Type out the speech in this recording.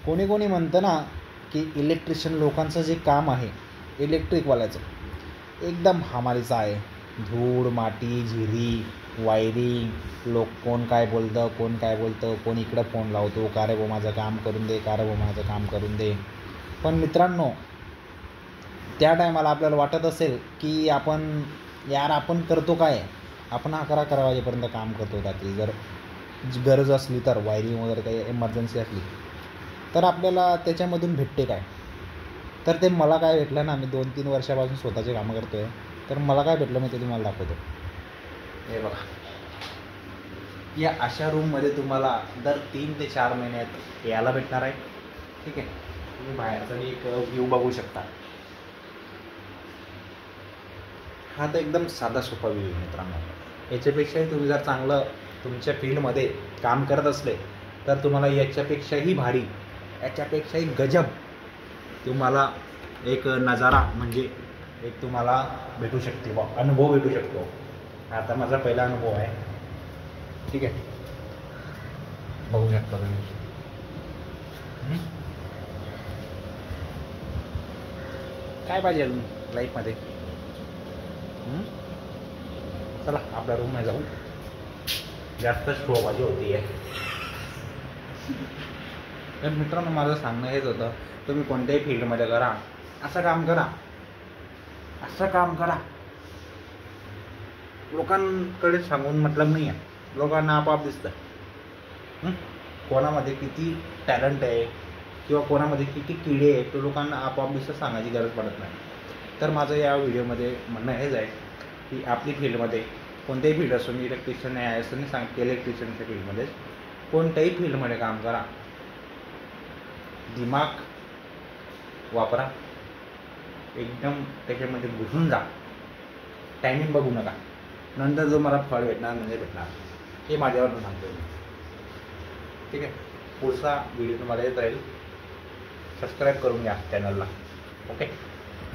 कोणी कोणी म्हणतं ना की इलेक्ट्रिशियन लोकांचं जे काम आहे इलेक्ट्रिकवाल्याचं एकदम हमालीचं आहे. धूळ माती झिरी वायरिंग लोक कोण काय बोलतं कोण इकडं फोन लावतो का रे भाऊ माझं काम करून दे का रे भाऊ माझं काम करून दे. पण मित्रांनो त्या टायमाला आपल्याला वाटत असेल की आपण करतो काय, आपण 11 वाजेपर्यंत काम करतो रात्री. जर गरज असली तर वायरिंग वगैरे काही इमर्जन्सी असली तर आपल्याला त्याच्यामधून भेटते काय. तर ते मला काय भेटलं ना, मी 2-3 वर्षापासून स्वतःचे कामं करतो आहे. तर मला काय भेटलं मी ते तुम्हाला दाखवतो. हे बघा, या अशा रूममध्ये तुम्हाला दर 3 ते 4 महिन्यात यायला भेटणार आहे. ठीक आहे, तुम्ही बाहेरचा एक व्ह्यू बघू शकता. हा तर एकदम साधा सोपा व्ह्यू मित्रांनो. याच्यापेक्षाही तुम्ही जर चांगलं तुमच्या फील्डमध्ये काम करत असले तर तुम्हाला याच्यापेक्षाही भारी, याच्यापेक्षाही गजब तुम्हाला एक नजारा म्हणजे एक तुम्हाला भेटू शकते बा, अनुभव भेटू शकतो. आता माझा पहिला अनुभव आहे. ठीक आहे, बघू शकता तुम्ही. काय पाहिजे लाईफमध्ये. चला आपल्या रूममध्ये जाऊ. जास्त शोबाजी होती आहे. तर मित्रांनो माझं सांगणं हेच होतं, तुम्ही कोणत्याही फील्डमध्ये करा, असं काम करा. लोकांकडे सांगून मतलब नाही आहे. लोकांना आपोआप दिसतं कोणामध्ये किती टॅलेंट आहे किंवा कोणामध्ये किती किडे आहे, तो लोकांना आपोआप दिसतं, सांगायची गरज पडत नाही. तर माझं या व्हिडिओमध्ये म्हणणं हेच आहे की आपली फील्डमध्ये कोणत्याही फील्ड असो, मी इलेक्ट्रिशियन आहे असं नाही सांगते, इलेक्ट्रिशियनच्या फील्डमध्ये कोणत्याही फील्डमध्ये काम करा, दिमाग वापरा, एकदम त्याच्यामध्ये घुसून जा, टायमिंग बघू नका. नंतर जो मला फळ भेटणार म्हणजे भेटणार, हे माझ्यावर सांगतो मी. ठीक आहे, पुढचा व्हिडिओ तुम्हाला येत राहील. सबस्क्राईब करून घ्या चॅनलला. ओके.